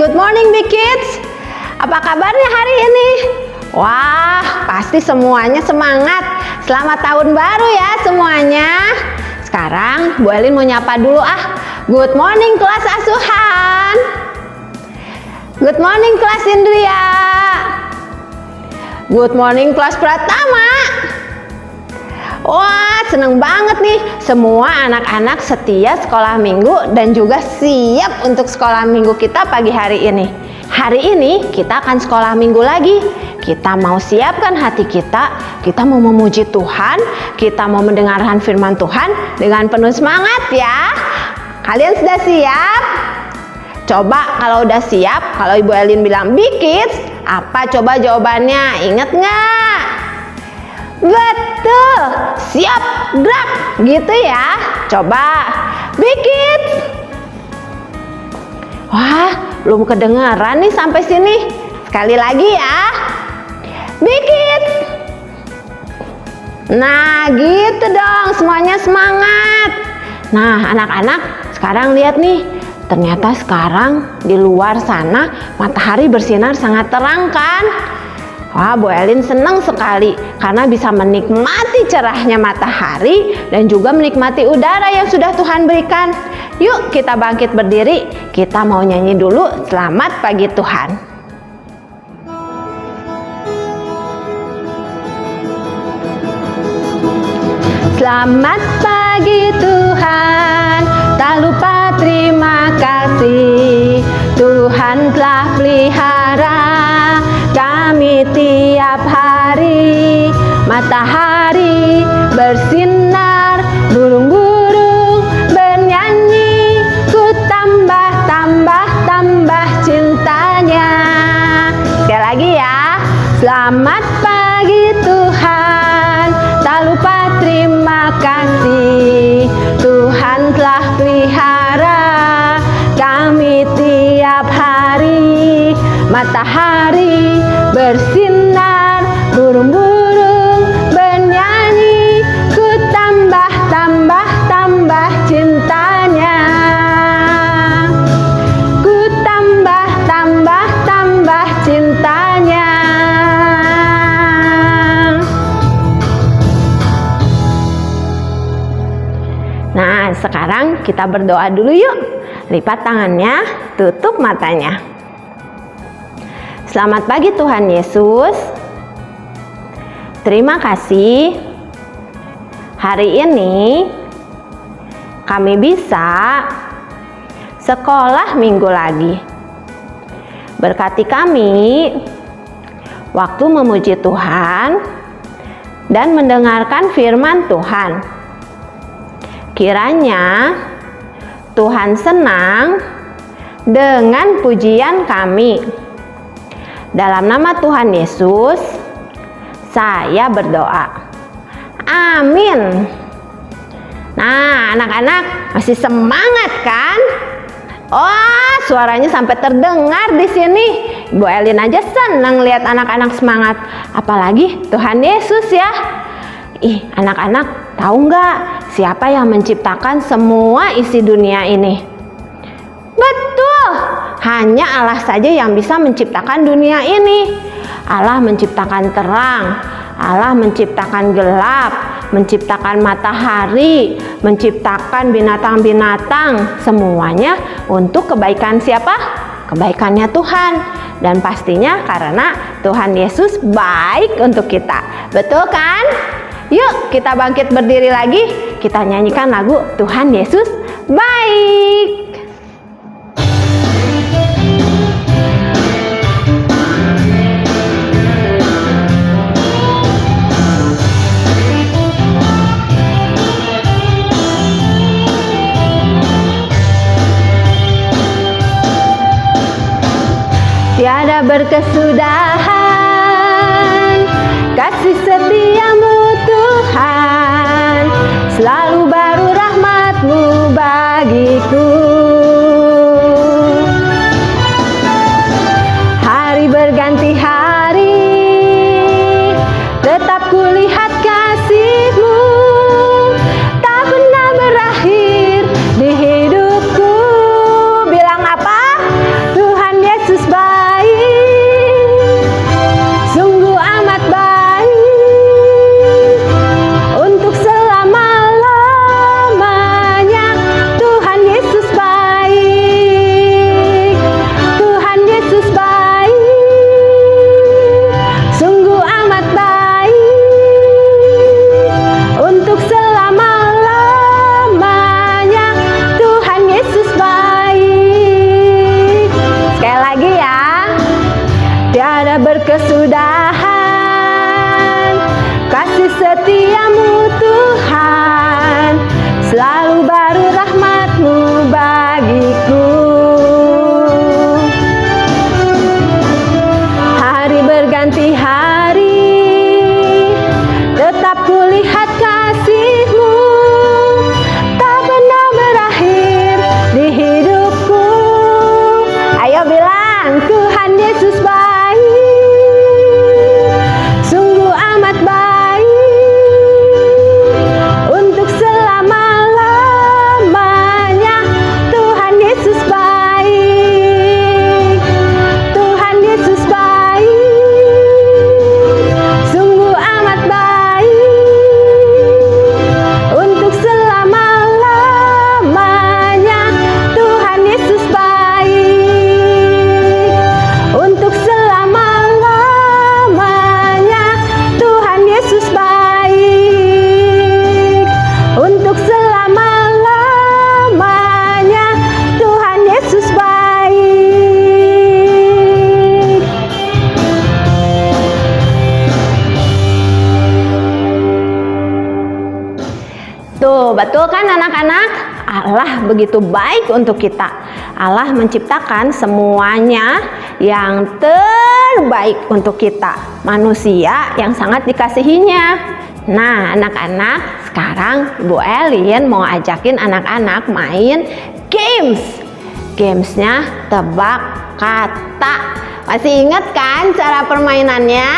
Good morning Big Kids. Apa kabarnya hari ini? Wah, pasti semuanya semangat. Selamat tahun baru ya semuanya. Sekarang Bu Elin mau nyapa dulu Good morning kelas asuhan. Good morning kelas Indria. Good morning kelas Pratama. Wah, seneng banget nih semua anak-anak setia sekolah minggu dan juga siap untuk sekolah minggu kita pagi hari ini. Hari ini kita akan sekolah minggu lagi. Kita mau siapkan hati kita mau memuji Tuhan, kita mau mendengarkan firman Tuhan dengan penuh semangat ya. Kalian sudah siap? Coba kalau udah siap, kalau Ibu Elin bilang Big Kids, apa coba jawabannya? Ingat nggak? Betul, siap, gerak, gitu ya. Coba, Big Kids. Wah, belum kedengeran nih sampai sini. Sekali lagi ya, Big Kids. Nah, gitu dong, semuanya semangat. Nah, anak-anak, sekarang lihat nih. Ternyata sekarang di luar sana matahari bersinar sangat terang kan? Wah, Bu Elin senang sekali karena bisa menikmati cerahnya matahari dan juga menikmati udara yang sudah Tuhan berikan. Yuk kita bangkit berdiri, kita mau nyanyi dulu Selamat Pagi Tuhan. Selamat pagi Tuhan, tak lupa terima kasih. Tuhan telah pelihara kami tiap hari. Matahari bersinar, burung-burung bernyanyi. Ku tambah cintanya. Sekali lagi ya. Selamat pagi Tuhan, tak lupa terima kasih. Tuhan telah pelihara kami tiap hari. Matahari bersinar, burung-burung bernyanyi. Ku tambah cintanya. Ku tambah cintanya. Nah, sekarang kita berdoa dulu yuk. Lipat tangannya, tutup matanya. Selamat pagi Tuhan Yesus. Terima kasih. Hari ini kami bisa sekolah minggu lagi. Berkati kami waktu memuji Tuhan dan mendengarkan firman Tuhan. Kiranya Tuhan senang dengan pujian kami. Dalam nama Tuhan Yesus, saya berdoa. Amin. Nah, anak-anak masih semangat kan? Oh, suaranya sampai terdengar di sini. Ibu Elin aja senang lihat anak-anak semangat. Apalagi Tuhan Yesus ya. Anak-anak tahu nggak siapa yang menciptakan semua isi dunia ini? Betul, hanya Allah saja yang bisa menciptakan dunia ini. Allah menciptakan terang, Allah menciptakan gelap, menciptakan matahari, menciptakan binatang-binatang. Semuanya untuk kebaikan siapa? Kebaikannya Tuhan. Dan pastinya karena Tuhan Yesus baik untuk kita. Betul kan? Yuk kita bangkit berdiri lagi. Kita nyanyikan lagu Tuhan Yesus baik. Tiada berkesudahan kasih setiamu Tuhan, selalu baru rahmat-Mu bagiku. Hari berganti hari, tetap kulihat kasih-Mu, tak pernah berakhir di hidupku. Bilang apa? Tuhan Yesus Allah begitu baik untuk kita. Allah menciptakan semuanya yang terbaik untuk kita, manusia yang sangat dikasihinya. Nah, anak-anak, sekarang Ibu Elin mau ajakin anak-anak main games. Gamesnya tebak kata. Masih ingat kan cara permainannya?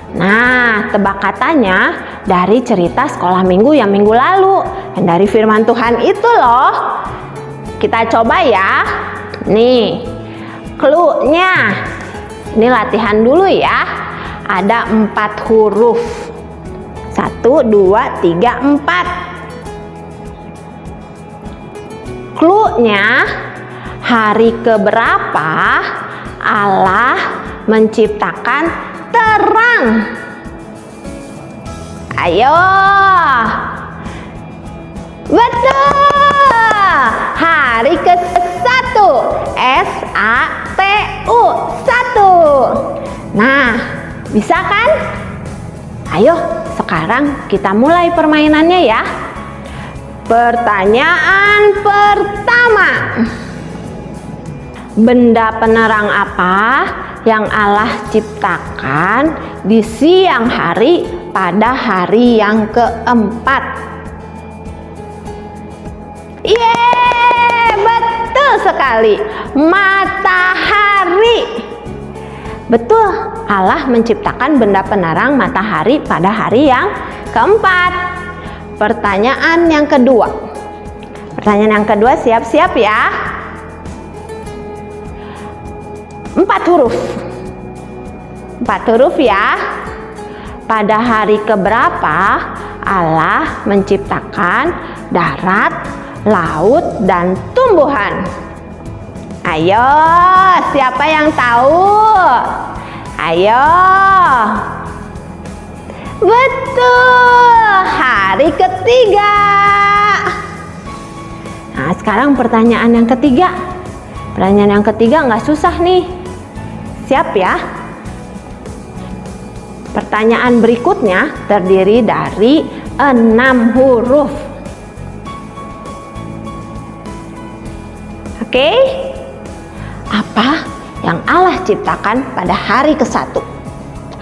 Nah, tebak katanya dari cerita sekolah minggu yang minggu lalu, dan dari firman Tuhan itu loh. Kita coba ya. Nih, clue-nya. Ini latihan dulu ya. Ada 4 huruf. 1, 2, 3, 4. Clue-nya, hari keberapa Allah menciptakan terang? Ayo. Betul. Hari ke-1. S-A-T-U. 1. Nah, bisa kan? Ayo, sekarang kita mulai permainannya ya. Pertanyaan pertama. Benda penerang apa yang Allah ciptakan di siang hari pada hari yang keempat? Yeay, betul sekali. Matahari. Betul, Allah menciptakan benda penerang matahari pada hari yang keempat. Pertanyaan yang kedua. Pertanyaan yang kedua, siap-siap ya. 4 huruf. 4 huruf ya. Pada hari keberapa Allah menciptakan darat, laut, dan tumbuhan? Ayo, siapa yang tahu? Ayo. Betul, hari ketiga. Nah, sekarang pertanyaan yang ketiga. Pertanyaan yang ketiga nggak susah nih. Siap ya? Pertanyaan berikutnya terdiri dari 6 huruf. Oke? Apa yang Allah ciptakan pada hari ke-1?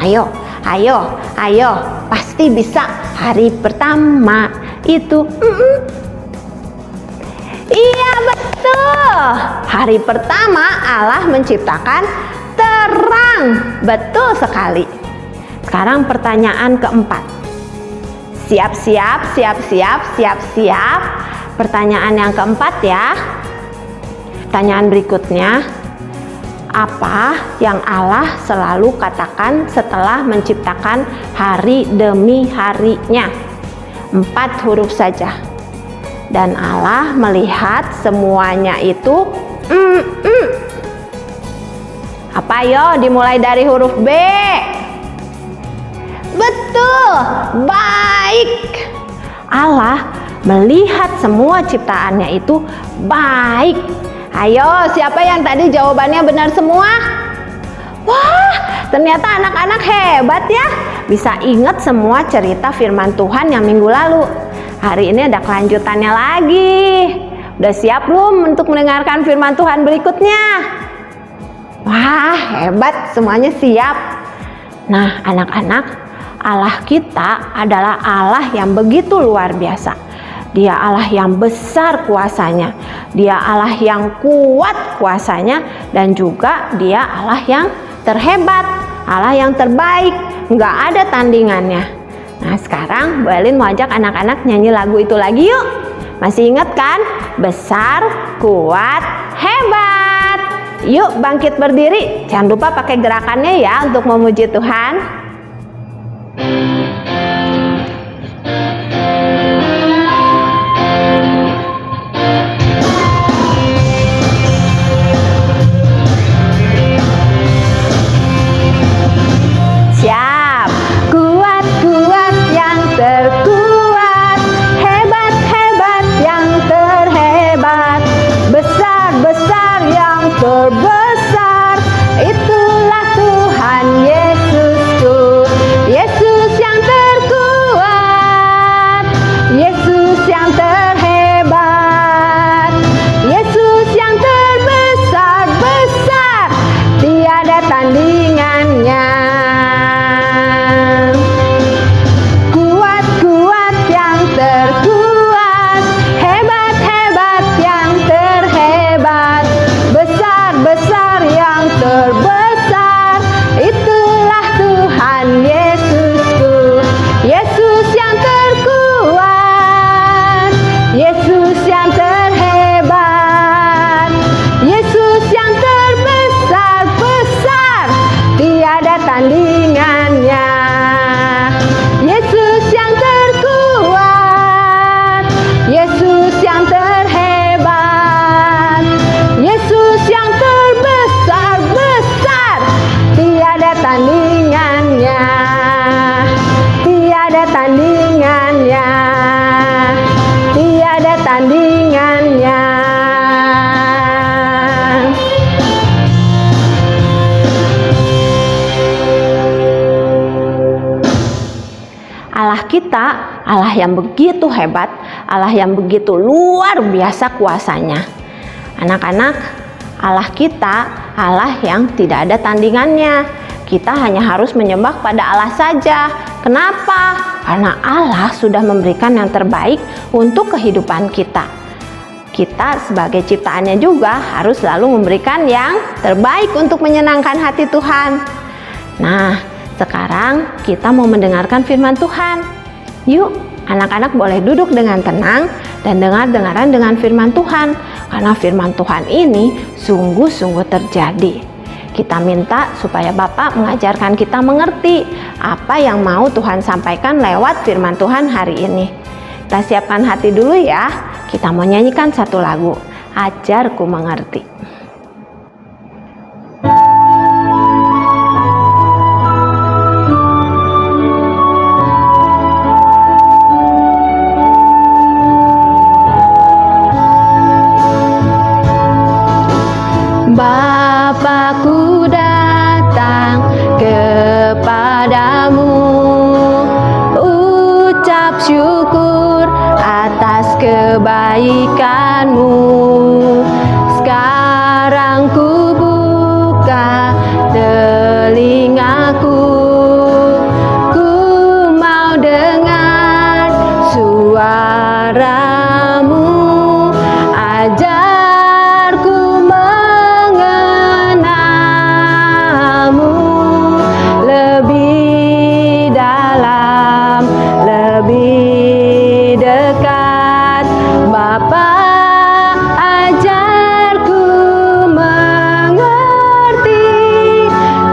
Ayo, ayo, ayo. Pasti bisa. Hari pertama itu iya, betul. Hari pertama Allah menciptakan terang. Betul sekali. Sekarang pertanyaan keempat. Siap-siap, siap-siap, siap-siap. Pertanyaan yang keempat ya. Pertanyaan berikutnya. Apa yang Allah selalu katakan setelah menciptakan hari demi harinya? 4 huruf saja. Dan Allah melihat semuanya itu Apa yo? Dimulai dari huruf B. Betul, baik. Allah melihat semua ciptaannya itu baik. Ayo, siapa yang tadi jawabannya benar semua? Wah, ternyata anak-anak hebat ya. Bisa ingat semua cerita firman Tuhan yang minggu lalu. Hari ini ada kelanjutannya lagi. Udah siap belum untuk mendengarkan firman Tuhan berikutnya? Wah, hebat, semuanya siap. Nah, anak-anak, Allah kita adalah Allah yang begitu luar biasa. Dia Allah yang besar kuasanya. Dia Allah yang kuat kuasanya. Dan juga dia Allah yang terhebat. Allah yang terbaik. Nggak ada tandingannya. Nah, sekarang Bu Elin mau ajak anak-anak nyanyi lagu itu lagi yuk. Masih ingat kan? Besar, kuat, hebat. Yuk bangkit berdiri. Jangan lupa pakai gerakannya ya untuk memuji Tuhan. Siap. Kuat-kuat yang terkuat, hebat-hebat yang terhebat, besar-besar yang terbesar, itulah Tuhan Yesusku. kita Allah yang begitu hebat, Allah yang begitu luar biasa kuasanya. Anak-anak, Allah kita Allah yang tidak ada tandingannya. Kita hanya harus menyembah pada Allah saja. Kenapa? Karena Allah sudah memberikan yang terbaik untuk kehidupan kita. Kita sebagai ciptaannya juga harus selalu memberikan yang terbaik untuk menyenangkan hati Tuhan. Nah, sekarang kita mau mendengarkan firman Tuhan. Yuk, anak-anak boleh duduk dengan tenang dan dengar-dengaran dengan firman Tuhan. Karena firman Tuhan ini sungguh-sungguh terjadi. Kita minta supaya Bapak mengajarkan kita mengerti apa yang mau Tuhan sampaikan lewat firman Tuhan hari ini. Kita siapkan hati dulu ya. Kita mau nyanyikan satu lagu, Ajarku Mengerti. Bapakku datang kepadamu, ucap syukur atas kebaikanmu. Sekarang ku buka telingaku, ku mau dengar suaramu. Ajarku mengenalmu lebih dalam, lebih dekat. Bapa, ajarku mengerti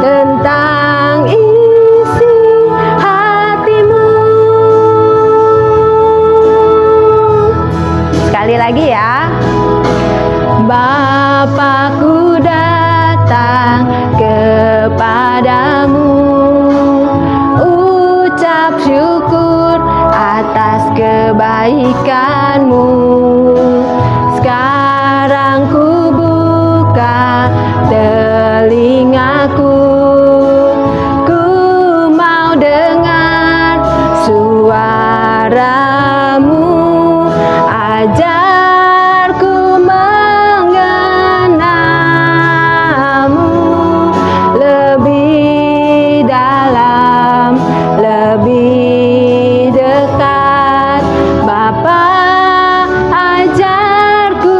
tentang isi hatimu. Sekali lagi ya. Bapakku datang kepadamu, ucap syukur atas kebaikanmu. Sekarang ku buka telingaku, ku mau dengar suaramu. Ajarku mengenalmu lebih dalam, lebih dekat. Bapa, ajarku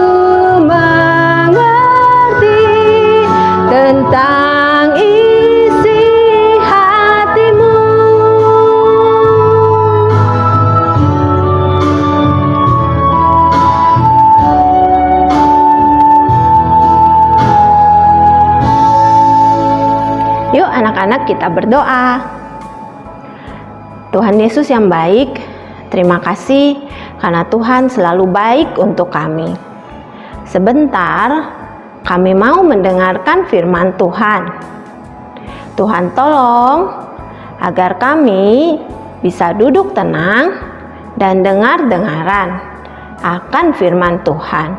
mengerti tentang isi hatimu. Yuk anak-anak, kita berdoa. Tuhan Yesus yang baik, terima kasih karena Tuhan selalu baik untuk kami. Sebentar, kami mau mendengarkan firman Tuhan. Tuhan tolong agar kami bisa duduk tenang dan dengar-dengaran akan firman Tuhan.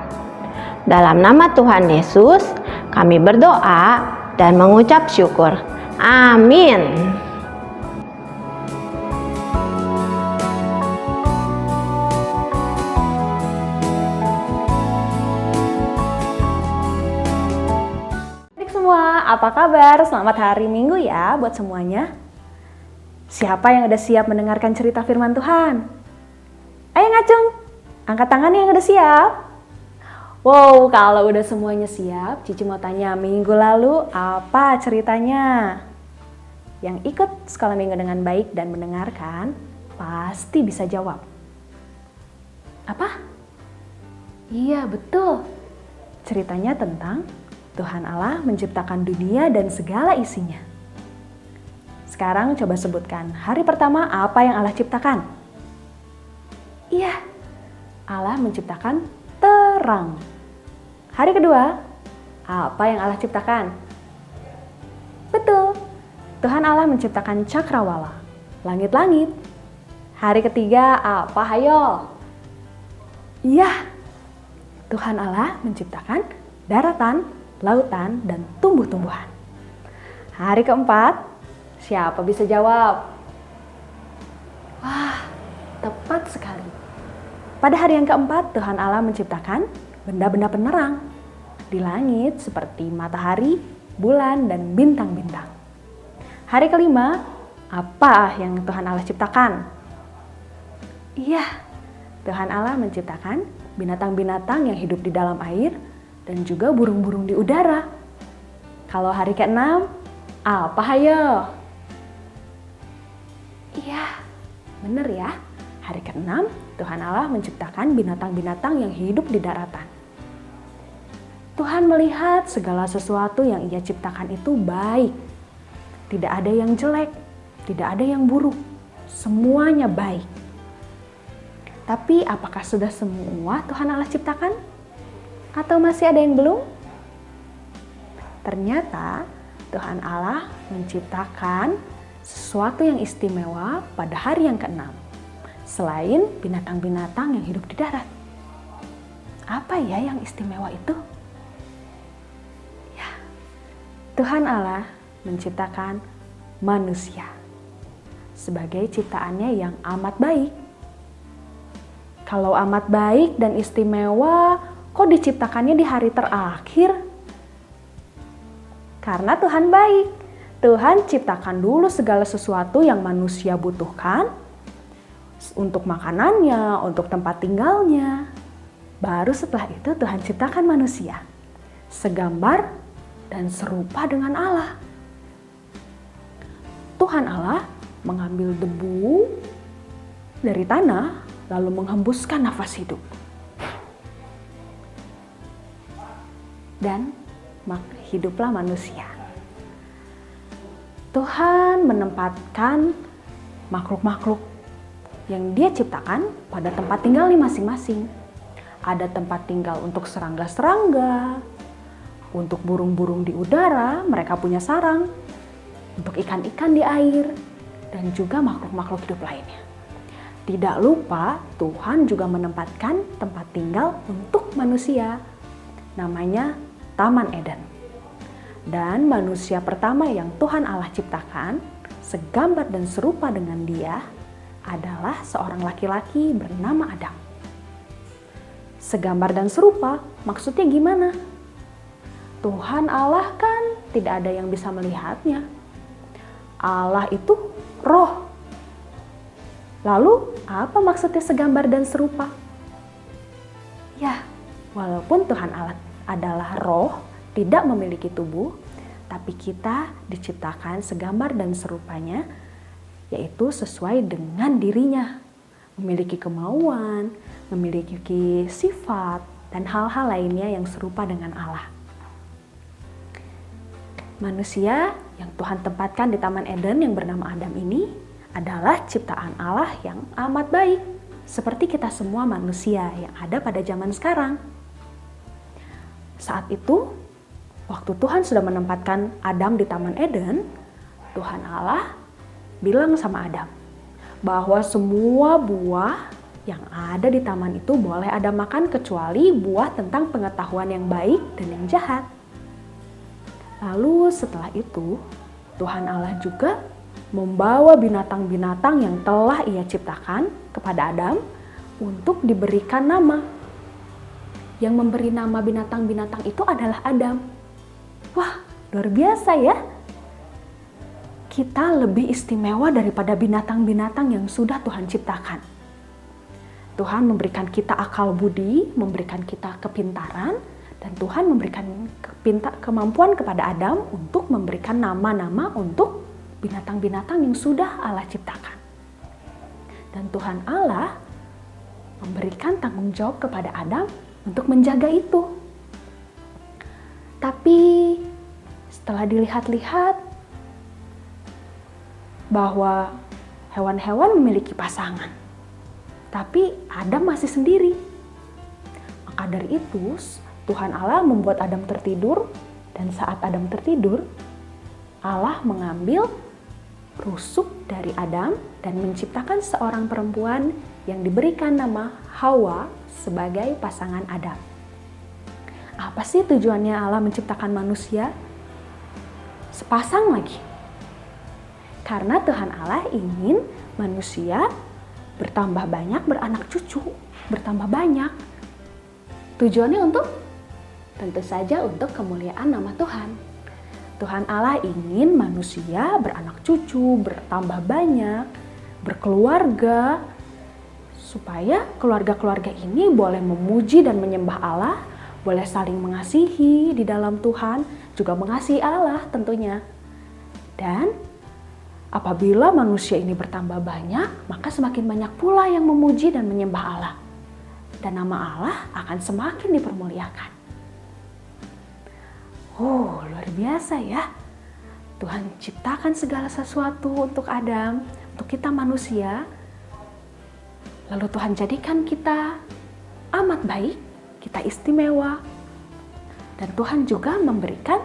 Dalam nama Tuhan Yesus, kami berdoa dan mengucap syukur. Amin. Adik semua, apa kabar? Selamat hari Minggu ya buat semuanya. Siapa yang udah siap mendengarkan cerita firman Tuhan? Ayo ngacung, angkat tangan yang udah siap. Wow, kalau udah semuanya siap, Cici mau tanya, minggu lalu apa ceritanya? Yang ikut sekolah minggu dengan baik dan mendengarkan, pasti bisa jawab. Apa? Iya, betul. Ceritanya tentang Tuhan Allah menciptakan dunia dan segala isinya. Sekarang coba sebutkan, hari pertama apa yang Allah ciptakan? Iya, Allah menciptakan terang. Hari kedua, apa yang Allah ciptakan? Betul, Tuhan Allah menciptakan cakrawala, langit-langit. Hari ketiga, apa hayo? Iya, Tuhan Allah menciptakan daratan, lautan, dan tumbuh-tumbuhan. Hari keempat, siapa bisa jawab? Wah, Tepat sekali. Pada hari yang keempat, Tuhan Allah menciptakan benda-benda penerang di langit seperti matahari, bulan, dan bintang-bintang. Hari kelima, apa yang Tuhan Allah ciptakan? Iya, Tuhan Allah menciptakan binatang-binatang yang hidup di dalam air dan juga burung-burung di udara. Kalau hari keenam, apa hayo? Iya, benar ya. Hari keenam, Tuhan Allah menciptakan binatang-binatang yang hidup di daratan. Tuhan melihat segala sesuatu yang Ia ciptakan itu baik. Tidak ada yang jelek, tidak ada yang buruk. Semuanya baik. Tapi apakah sudah semua Tuhan Allah ciptakan? Atau masih ada yang belum? Ternyata Tuhan Allah menciptakan sesuatu yang istimewa pada hari yang keenam. Selain binatang-binatang yang hidup di darat. Apa ya yang istimewa itu? Ya, Tuhan Allah menciptakan manusia sebagai ciptaannya yang amat baik. Kalau amat baik dan istimewa, kok diciptakannya di hari terakhir? Karena Tuhan baik. Tuhan ciptakan dulu segala sesuatu yang manusia butuhkan, untuk makanannya, untuk tempat tinggalnya. Baru setelah itu Tuhan ciptakan manusia, segambar dan serupa dengan Allah. Tuhan Allah mengambil debu dari tanah, lalu menghembuskan nafas hidup. Dan hiduplah manusia. Tuhan menempatkan makhluk-makhluk yang Dia ciptakan pada tempat tinggalnya masing-masing. Ada tempat tinggal untuk serangga-serangga, untuk burung-burung di udara, mereka punya sarang, untuk ikan-ikan di air, dan juga makhluk-makhluk hidup lainnya. Tidak lupa, Tuhan juga menempatkan tempat tinggal untuk manusia, namanya Taman Eden. Dan manusia pertama yang Tuhan Allah ciptakan, segambar dan serupa dengan Dia, adalah seorang laki-laki bernama Adam. Segambar dan serupa, maksudnya gimana? Tuhan Allah kan tidak ada yang bisa melihatnya. Allah itu roh. Lalu, apa maksudnya segambar dan serupa? Ya, walaupun Tuhan Allah adalah roh, tidak memiliki tubuh, tapi kita diciptakan segambar dan serupanya, yaitu sesuai dengan dirinya, memiliki kemauan, memiliki sifat, dan hal-hal lainnya yang serupa dengan Allah. Manusia yang Tuhan tempatkan di Taman Eden yang bernama Adam ini adalah ciptaan Allah yang amat baik, seperti kita semua manusia yang ada pada zaman sekarang. Saat itu, waktu Tuhan sudah menempatkan Adam di Taman Eden, Tuhan Allah bilang sama Adam bahwa semua buah yang ada di taman itu boleh Adam makan kecuali buah tentang pengetahuan yang baik dan yang jahat. Lalu setelah itu Tuhan Allah juga membawa binatang-binatang yang telah Ia ciptakan kepada Adam untuk diberikan nama. Yang memberi nama binatang-binatang itu adalah Adam. Wah, luar biasa ya. Kita lebih istimewa daripada binatang-binatang yang sudah Tuhan ciptakan. Tuhan memberikan kita akal budi, memberikan kita kepintaran, dan Tuhan memberikan kemampuan kepada Adam untuk memberikan nama-nama untuk binatang-binatang yang sudah Allah ciptakan. Dan Tuhan Allah memberikan tanggung jawab kepada Adam untuk menjaga itu. Tapi setelah dilihat-lihat, bahwa hewan-hewan memiliki pasangan, tapi Adam masih sendiri. Maka dari itu, Tuhan Allah membuat Adam tertidur, dan saat Adam tertidur, Allah mengambil rusuk dari Adam dan menciptakan seorang perempuan yang diberikan nama Hawa sebagai pasangan Adam. Apa sih tujuannya Allah menciptakan manusia? Sepasang lagi. Karena Tuhan Allah ingin manusia bertambah banyak, beranak cucu, bertambah banyak. Tujuannya untuk? Tentu saja untuk kemuliaan nama Tuhan. Tuhan Allah ingin manusia beranak cucu, bertambah banyak, berkeluarga, supaya keluarga-keluarga ini boleh memuji dan menyembah Allah, boleh saling mengasihi di dalam Tuhan, juga mengasihi Allah tentunya. Dan apabila manusia ini bertambah banyak, maka semakin banyak pula yang memuji dan menyembah Allah. Dan nama Allah akan semakin dipermuliakan. Luar biasa ya. Tuhan ciptakan segala sesuatu untuk Adam, untuk kita manusia. Lalu Tuhan jadikan kita amat baik, kita istimewa. Dan Tuhan juga memberikan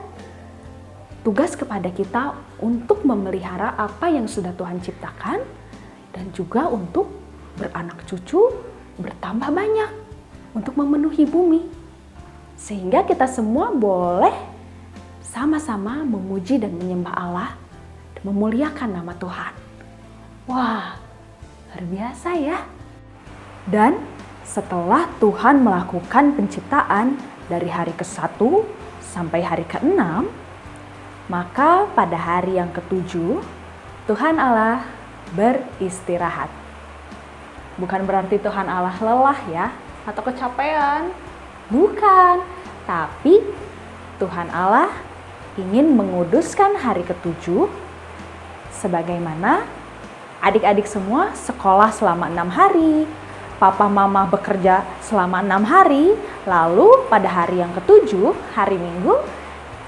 tugas kepada kita untuk memelihara apa yang sudah Tuhan ciptakan dan juga untuk beranak cucu, bertambah banyak untuk memenuhi bumi. Sehingga kita semua boleh sama-sama memuji dan menyembah Allah dan memuliakan nama Tuhan. Wah, luar biasa ya. Dan setelah Tuhan melakukan penciptaan dari hari ke-1 sampai hari ke-6, maka pada hari yang ke-7, Tuhan Allah beristirahat. Bukan berarti Tuhan Allah lelah ya, atau kecapean. Bukan, tapi Tuhan Allah ingin menguduskan hari ke-7 sebagaimana adik-adik semua sekolah selama 6 hari, papa mama bekerja selama 6 hari, lalu pada hari yang ke-7, hari Minggu,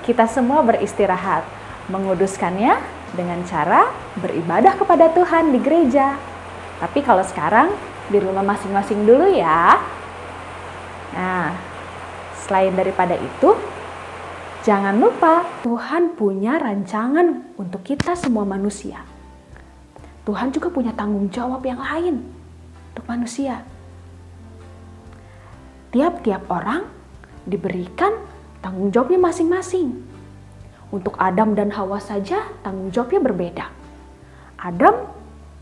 kita semua beristirahat, menguduskannya dengan cara beribadah kepada Tuhan di gereja. Tapi kalau sekarang di rumah masing-masing dulu ya. Nah, selain daripada itu, jangan lupa Tuhan punya rancangan untuk kita semua manusia. Tuhan juga punya tanggung jawab yang lain untuk manusia. Tiap-tiap orang diberikan tanggung jawabnya masing-masing. Untuk Adam dan Hawa saja tanggung jawabnya berbeda. Adam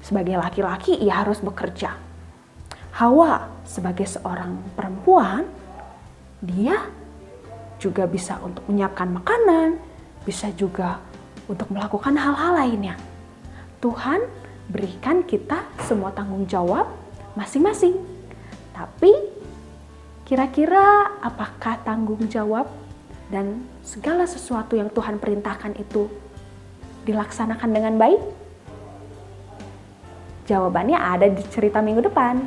sebagai laki-laki ia harus bekerja. Hawa sebagai seorang perempuan, dia juga bisa untuk menyiapkan makanan, bisa juga untuk melakukan hal-hal lainnya. Tuhan berikan kita semua tanggung jawab masing-masing. Tapi kira-kira apakah tanggung jawab dan segala sesuatu yang Tuhan perintahkan itu dilaksanakan dengan baik? Jawabannya ada di cerita minggu depan.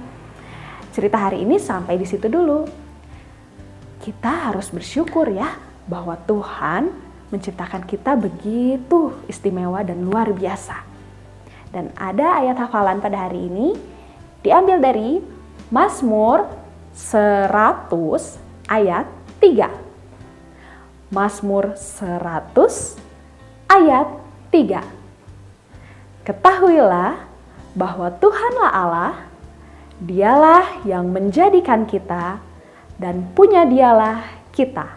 Cerita hari ini sampai di situ dulu. Kita harus bersyukur ya bahwa Tuhan menciptakan kita begitu istimewa dan luar biasa. Dan ada ayat hafalan pada hari ini diambil dari Mazmur 100 ayat 3. Mazmur 100 ayat 3. Ketahuilah bahwa Tuhanlah Allah, Dialah yang menjadikan kita dan punya Dialah kita.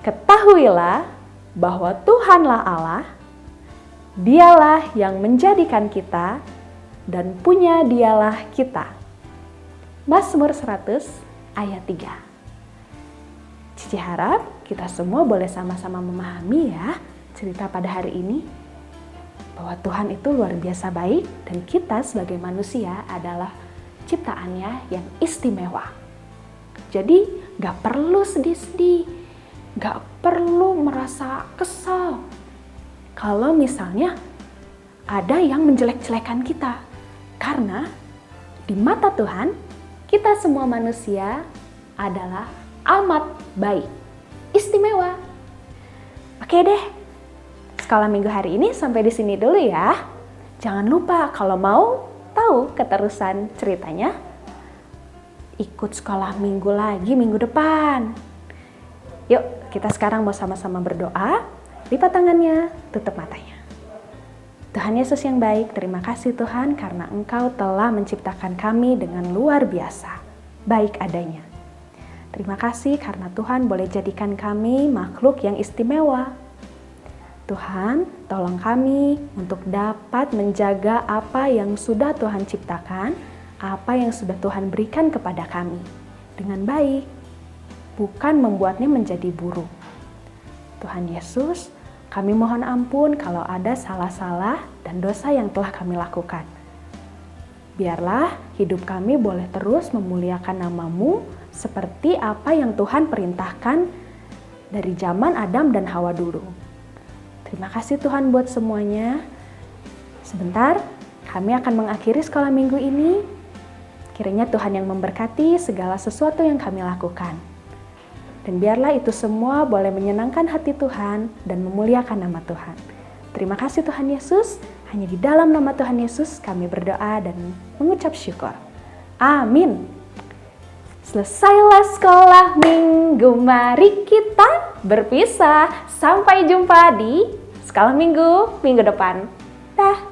Ketahuilah bahwa Tuhanlah Allah, Dialah yang menjadikan kita dan punya Dialah kita. Mazmur 100 ayat 3. Cici harap kita semua boleh sama-sama memahami ya cerita pada hari ini. Bahwa Tuhan itu luar biasa baik dan kita sebagai manusia adalah ciptaannya yang istimewa. Jadi gak perlu sedih-sedih, gak perlu merasa kesal. Kalau misalnya ada yang menjelek-jelekan kita. Karena di mata Tuhan, kita semua manusia adalah amat baik, istimewa. Oke deh, sekolah minggu hari ini sampai di sini dulu ya. Jangan lupa kalau mau tahu keterusan ceritanya, ikut sekolah minggu lagi minggu depan. Yuk, kita sekarang mau sama-sama berdoa. Lipat tangannya, tutup matanya. Tuhan Yesus yang baik, terima kasih Tuhan karena Engkau telah menciptakan kami dengan luar biasa, baik adanya. Terima kasih karena Tuhan boleh jadikan kami makhluk yang istimewa. Tuhan, tolong kami untuk dapat menjaga apa yang sudah Tuhan ciptakan, apa yang sudah Tuhan berikan kepada kami dengan baik, bukan membuatnya menjadi buruk. Tuhan Yesus, kami mohon ampun kalau ada salah-salah dan dosa yang telah kami lakukan. Biarlah hidup kami boleh terus memuliakan nama-Mu seperti apa yang Tuhan perintahkan dari zaman Adam dan Hawa dulu. Terima kasih Tuhan buat semuanya. Sebentar, kami akan mengakhiri sekolah minggu ini. Kiranya Tuhan yang memberkati segala sesuatu yang kami lakukan. Dan biarlah itu semua boleh menyenangkan hati Tuhan dan memuliakan nama Tuhan. Terima kasih Tuhan Yesus. Hanya di dalam nama Tuhan Yesus kami berdoa dan mengucap syukur. Amin. Selesailah sekolah minggu, mari kita berpisah. Sampai jumpa di sekolah minggu depan. Dah.